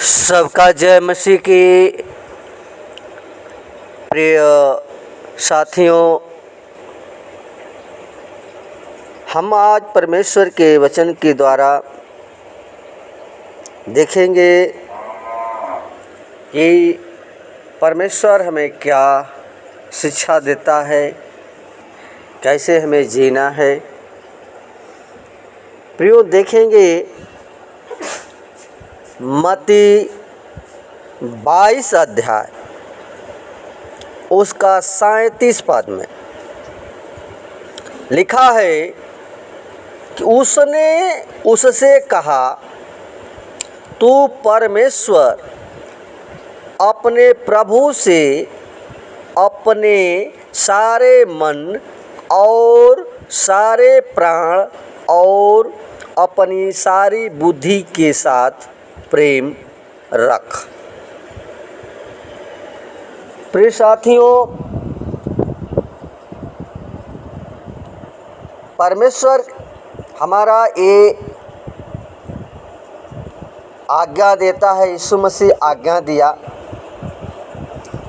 सबका जय मसीह की। प्रिय साथियों, हम आज परमेश्वर के वचन के द्वारा देखेंगे कि परमेश्वर हमें क्या शिक्षा देता है, कैसे हमें जीना है। प्रियो, देखेंगे मत्ती 22 अध्याय उसका 37 पद में लिखा है कि उसने उससे कहा, तू परमेश्वर अपने प्रभु से अपने सारे मन और सारे प्राण और अपनी सारी बुद्धि के साथ प्रेम रख। प्रिय साथियों, परमेश्वर हमारा ये आज्ञा देता है, यीशु मसीह आज्ञा दिया।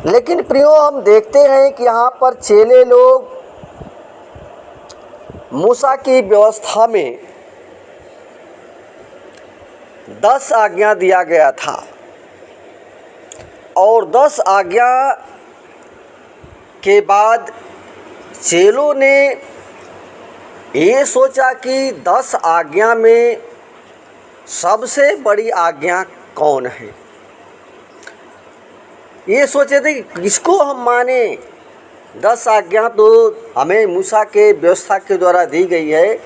लेकिन प्रियो, हम देखते हैं कि यहाँ पर चेले लोग मूसा की व्यवस्था में 10 आज्ञा दिया गया था और 10 आज्ञा के बाद चेलों ने ये सोचा कि 10 आज्ञा में सबसे बड़ी आज्ञा कौन है। ये सोचे थे कि किसको हम माने। 10 आज्ञा तो हमें मूसा के व्यवस्था के द्वारा दी गई है,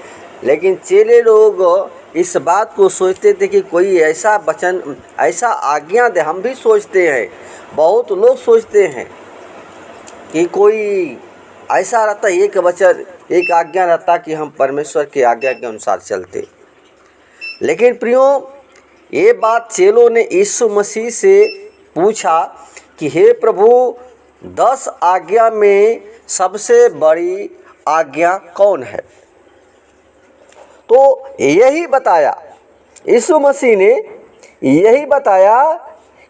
लेकिन चेले लोग इस बात को सोचते थे कि कोई ऐसा वचन, ऐसा आज्ञा दे। हम भी सोचते हैं, बहुत लोग सोचते हैं कि कोई ऐसा रहता, एक वचन, एक आज्ञा रहता कि हम परमेश्वर की आज्ञा के अनुसार चलते। लेकिन प्रियो, ये बात चेलों ने यीशु मसीह से पूछा कि हे प्रभु, 10 आज्ञा में सबसे बड़ी आज्ञा कौन है। तो यही बताया, यीशु मसीह ने यही बताया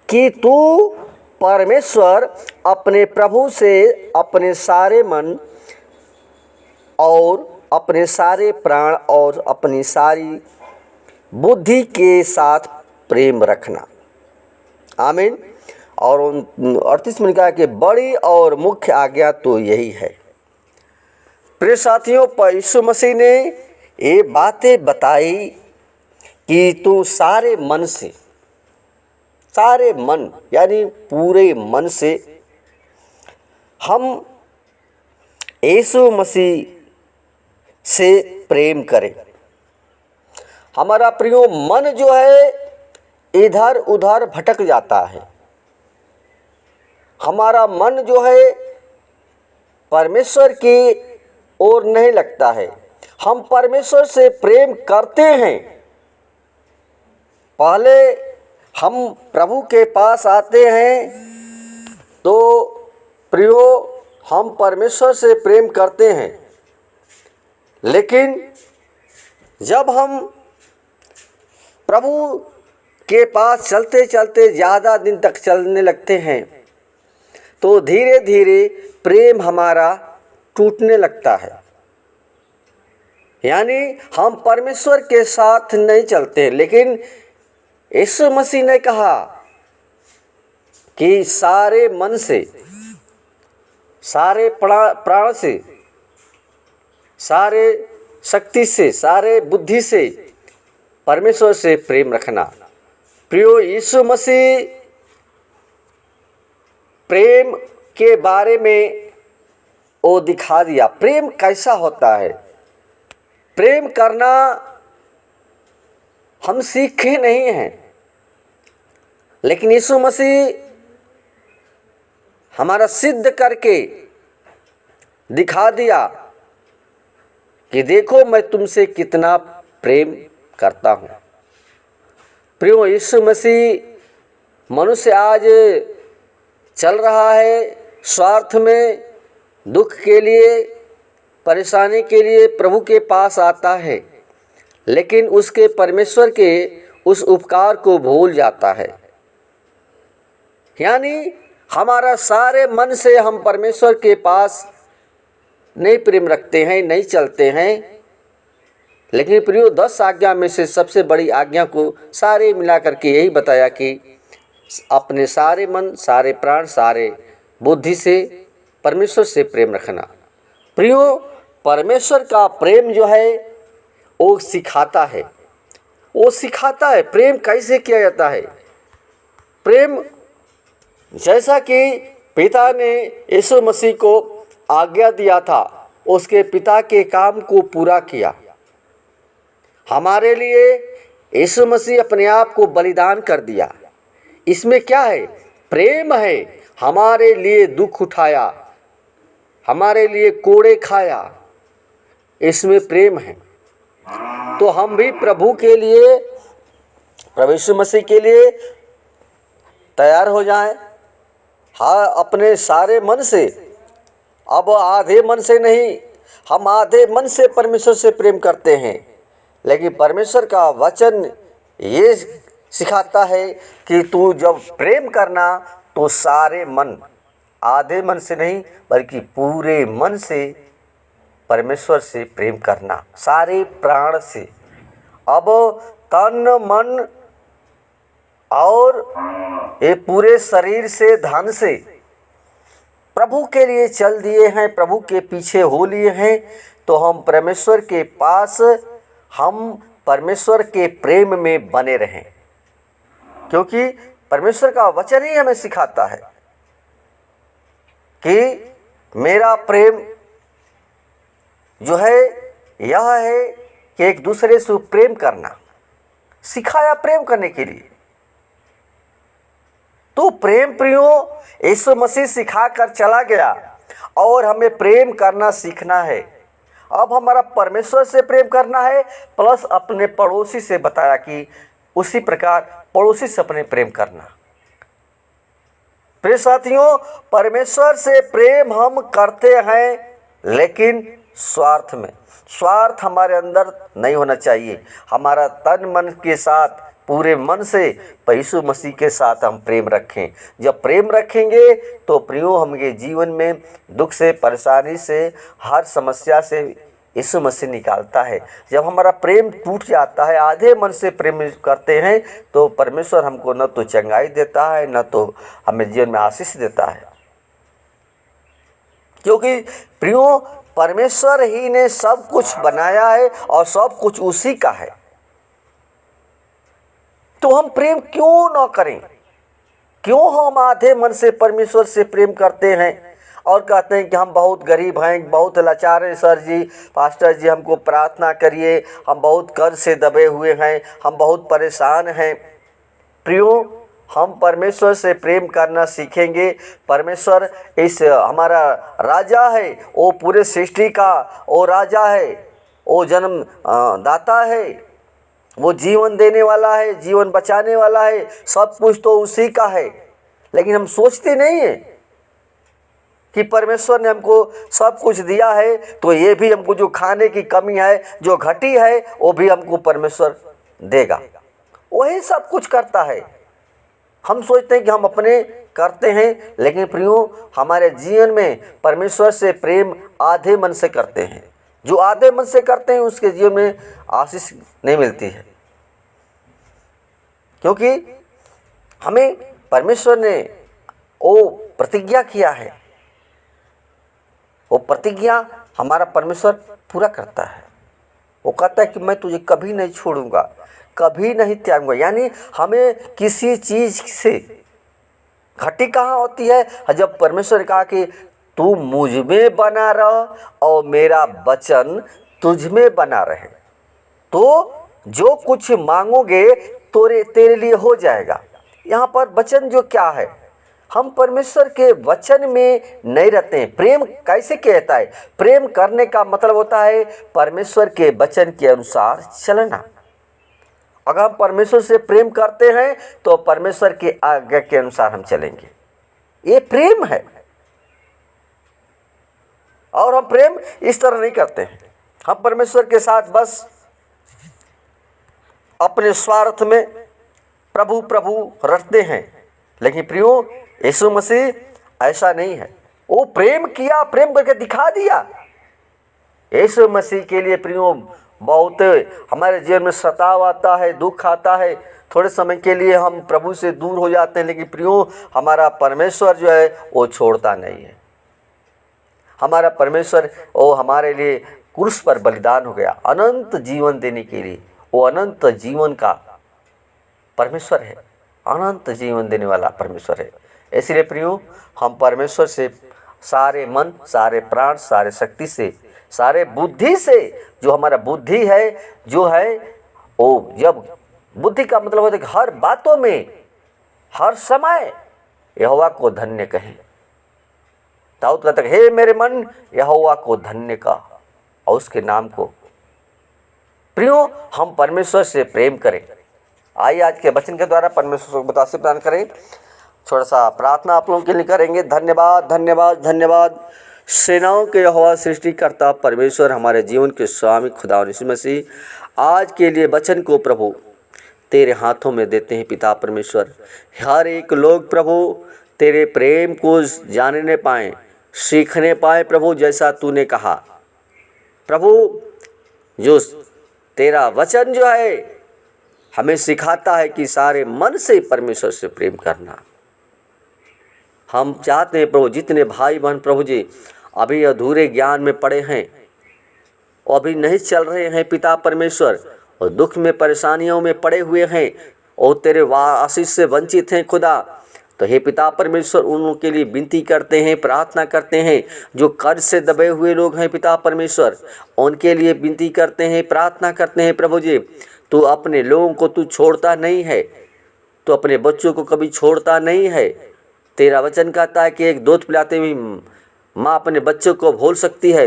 कि तू परमेश्वर अपने प्रभु से अपने सारे मन और अपने सारे प्राण और अपनी सारी बुद्धि के साथ प्रेम रखना। आमीन। और 38 में कहा कि बड़ी और मुख्य आज्ञा तो यही है। प्रिय साथियों, यीशु मसीह ने ये बातें बताई कि तू सारे मन से, सारे मन यानी पूरे मन से हम यीशु मसीह से प्रेम करें। हमारा प्रियो मन जो है इधर उधर भटक जाता है। हमारा मन जो है परमेश्वर की ओर नहीं लगता है। हम परमेश्वर से प्रेम करते हैं, पहले हम प्रभु के पास आते हैं तो प्रियो हम परमेश्वर से प्रेम करते हैं। लेकिन जब हम प्रभु के पास चलते चलते ज़्यादा दिन तक चलने लगते हैं तो धीरे धीरे प्रेम हमारा टूटने लगता है। यानी हम परमेश्वर के साथ नहीं चलते। लेकिन यीशु मसीह ने कहा कि सारे मन से, सारे प्राण से, सारे शक्ति से, सारे बुद्धि से परमेश्वर से प्रेम रखना। प्रियो, यीशु मसीह प्रेम के बारे में वो दिखा दिया। प्रेम कैसा होता है। प्रेम करना हम सीखे नहीं हैं, लेकिन यीशु मसीह हमारा सिद्ध करके दिखा दिया कि देखो मैं तुमसे कितना प्रेम करता हूँ। प्रियो, यीशु मसीह मनुष्य आज चल रहा है स्वार्थ में, दुख के लिए, परेशानी के लिए प्रभु के पास आता है, लेकिन उसके परमेश्वर के उस उपकार को भूल जाता है। यानी हमारा सारे मन से हम परमेश्वर के पास नहीं प्रेम रखते हैं, नहीं चलते हैं। लेकिन प्रियो 10 आज्ञा में से सबसे बड़ी आज्ञा को सारे मिला करके यही बताया कि अपने सारे मन, सारे प्राण, सारे बुद्धि से परमेश्वर से प्रेम रखना। प्रियो परमेश्वर का प्रेम जो है वो सिखाता है, वो सिखाता है प्रेम कैसे किया जाता है। प्रेम जैसा कि पिता ने यीशु मसीह को आज्ञा दिया था, उसके पिता के काम को पूरा किया। हमारे लिए यीशु मसीह अपने आप को बलिदान कर दिया। इसमें क्या है? प्रेम है। हमारे लिए दुख उठाया, हमारे लिए कोड़े खाया, इसमें प्रेम है। तो हम भी प्रभु के लिए, प्रभु यीशु मसीह के लिए तैयार हो जाएं। हाँ, अपने सारे मन से, अब आधे मन से नहीं। हम आधे मन से परमेश्वर से प्रेम करते हैं, लेकिन परमेश्वर का वचन ये सिखाता है कि तू जब प्रेम करना तो सारे मन, आधे मन से नहीं बल्कि पूरे मन से परमेश्वर से प्रेम करना, सारे प्राण से। अब तन, मन और ये पूरे शरीर से, धन से प्रभु के लिए चल दिए हैं, प्रभु के पीछे हो लिए हैं, तो हम परमेश्वर के पास, हम परमेश्वर के प्रेम में बने रहें। क्योंकि परमेश्वर का वचन ही हमें सिखाता है कि मेरा प्रेम जो है यह है कि एक दूसरे से प्रेम करना, सिखाया प्रेम करने के लिए। तो प्रेम प्रियो यीशु मसीह सिखा कर चला गया और हमें प्रेम करना सीखना है। अब हमारा परमेश्वर से प्रेम करना है, प्लस अपने पड़ोसी से बताया कि उसी प्रकार पड़ोसी से अपने प्रेम करना। प्रिय साथियों, परमेश्वर से प्रेम हम करते हैं, लेकिन स्वार्थ में। स्वार्थ हमारे अंदर नहीं होना चाहिए। हमारा तन मन के साथ, पूरे मन से यीशु मसीह के साथ हम प्रेम रखें। जब प्रेम रखेंगे तो प्रियो हमें जीवन में दुख से, परेशानी से, हर समस्या से यीशु मसीह निकालता है। जब हमारा प्रेम टूट जाता है, आधे मन से प्रेम करते हैं, तो परमेश्वर हमको न तो चंगाई देता है, न तो हमें जीवन में आशीष देता है। क्योंकि प्रियो परमेश्वर ही ने सब कुछ बनाया है और सब कुछ उसी का है। तो हम प्रेम क्यों न करें? क्यों हम आधे मन से परमेश्वर से प्रेम करते हैं और कहते हैं कि हम बहुत गरीब हैं, बहुत लाचार हैं, सर जी, पास्टर जी हमको प्रार्थना करिए, हम बहुत कर्ज से दबे हुए हैं, हम बहुत परेशान हैं। प्रियो हम परमेश्वर से प्रेम करना सीखेंगे। परमेश्वर इस हमारा राजा है, वो पूरे सृष्टि का वो राजा है, वो जन्म दाता है, वो जीवन देने वाला है, जीवन बचाने वाला है, सब कुछ तो उसी का है। लेकिन हम सोचते नहीं हैं कि परमेश्वर ने हमको सब कुछ दिया है, तो ये भी हमको जो खाने की कमी है, जो घटी है, वो भी हमको परमेश्वर देगा। वही सब कुछ करता है। हम सोचते हैं कि हम अपने करते हैं, लेकिन प्रियो हमारे जीवन में परमेश्वर से प्रेम आधे मन से करते हैं। जो आधे मन से करते हैं उसके जीवन में आशीष नहीं मिलती है। क्योंकि हमें परमेश्वर ने वो प्रतिज्ञा किया है, वो प्रतिज्ञा हमारा परमेश्वर पूरा करता है। वो कहता है कि मैं तुझे कभी नहीं छोड़ूंगा, कभी नहीं त्यागूंगा। यानी हमें किसी चीज़ से घटी कहाँ होती है? जब परमेश्वर ने कहा कि तू मुझ में बना रह और मेरा वचन तुझ में बना रहे, तो जो कुछ मांगोगे तो तेरे लिए हो जाएगा। यहाँ पर वचन जो क्या है, हम परमेश्वर के वचन में नहीं रहते हैं। प्रेम कैसे कहता है? प्रेम करने का मतलब होता है परमेश्वर के वचन के अनुसार चलना। अगर हम परमेश्वर से प्रेम करते हैं तो परमेश्वर की आज्ञा के अनुसार हम चलेंगे। ये प्रेम है। और हम प्रेम इस तरह नहीं करते हैं। हम परमेश्वर के साथ बस अपने स्वार्थ में प्रभु प्रभु रटते हैं। लेकिन प्रियो यीशु मसीह ऐसा नहीं है, वो प्रेम किया, प्रेम करके दिखा दिया। यीशु मसीह के लिए प्रियो बहुत हमारे जीवन में सताव आता है, दुख आता है, थोड़े समय के लिए हम प्रभु से दूर हो जाते हैं, लेकिन प्रियो हमारा परमेश्वर जो है वो छोड़ता नहीं है। हमारा परमेश्वर वो हमारे लिए क्रूस पर बलिदान हो गया अनंत जीवन देने के लिए। वो अनंत जीवन का परमेश्वर है, अनंत जीवन देने वाला परमेश्वर है। इसलिए प्रियो हम परमेश्वर से सारे मन, सारे प्राण, सारे शक्ति से, सारे बुद्धि से, जो हमारा बुद्धि है जो है वो, जब बुद्धि का मतलब होता है कि हर बातों में, हर समय यहोवा को धन्य कहें। दाऊद कहता है, हे मेरे मन यहोवा को धन्य कह और उसके नाम को। प्रियो हम परमेश्वर से प्रेम करें। आइए आज के वचन के द्वारा परमेश्वर को मुतासिब प्रदान करें। थोड़ा सा प्रार्थना आप लोगों के लिए करेंगे। धन्यवाद धन्यवाद धन्यवाद सेनाओं के यहोवा सृष्टिकर्ता परमेश्वर, हमारे जीवन के स्वामी खुदा यीशु मसीह, आज के लिए वचन को प्रभु तेरे हाथों में देते हैं। पिता परमेश्वर, हर एक लोग प्रभु तेरे प्रेम को जानने पाएँ, सीखने पाएँ प्रभु, जैसा तूने कहा प्रभु। जो तेरा वचन जो है हमें सिखाता है कि सारे मन से परमेश्वर से प्रेम करना। हम चाहते हैं प्रभु जितने भाई बहन प्रभु जी अभी अधूरे ज्ञान में पड़े हैं, अभी नहीं चल रहे हैं पिता परमेश्वर, और दुख में परेशानियों में पड़े हुए हैं और तेरे आशीष से वंचित हैं खुदा, तो हे पिता परमेश्वर उनके लिए विनती करते हैं, प्रार्थना करते हैं। जो कर्ज से दबे हुए लोग हैं पिता परमेश्वर, उनके लिए विनती करते हैं, प्रार्थना करते हैं प्रभु जी। तू अपने लोगों को तू छोड़ता नहीं है, तो अपने बच्चों को कभी छोड़ता नहीं है। तेरा वचन कहता है कि एक दूध पिलाते हुए माँ अपने बच्चों को भूल सकती है,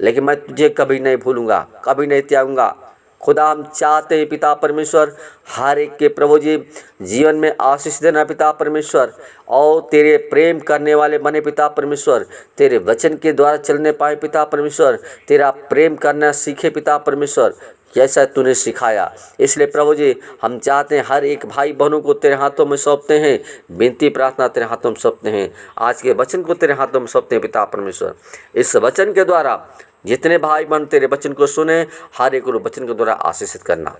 लेकिन मैं तुझे कभी नहीं भूलूंगा, कभी नहीं त्यागूंगा। खुदा हम चाहते हैं पिता परमेश्वर हर एक के प्रभु जी जीवन में आशीष देना पिता परमेश्वर, और तेरे प्रेम करने वाले बने पिता परमेश्वर, तेरे वचन के द्वारा चलने पाए पिता परमेश्वर, तेरा प्रेम करना सीखे पिता परमेश्वर जैसा तूने सिखाया। इसलिए प्रभु जी हम चाहते हैं हर एक भाई बहनों को तेरे हाथों में सौंपते हैं, विनती प्रार्थना तेरे हाथों में सौंपते हैं, आज के वचन को तेरे हाथों में सौंपते हैं पिता परमेश्वर। इस वचन के द्वारा जितने भाई बहन तेरे वचन को सुने, हर एक को वचन के द्वारा आशीषित करना।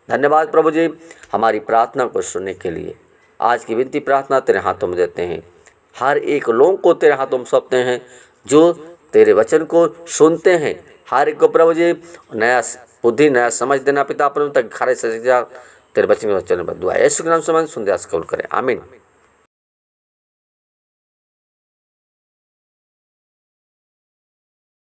धन्यवाद प्रभु जी हमारी प्रार्थना को सुनने के लिए। आज की विनती प्रार्थना तेरे हाथों में देते हैं, हर एक लोगों को तेरे हाथों में सौंपते हैं जो तेरे वचन को सुनते हैं। हर एक को प्रभु जी नया बुद्धि, नया समझ देना पिता परमेश्वर, तक खरे से तेरे वचन को चलने पर दुआ यीशु के नाम से सुन दे कबूल करें, आमीन।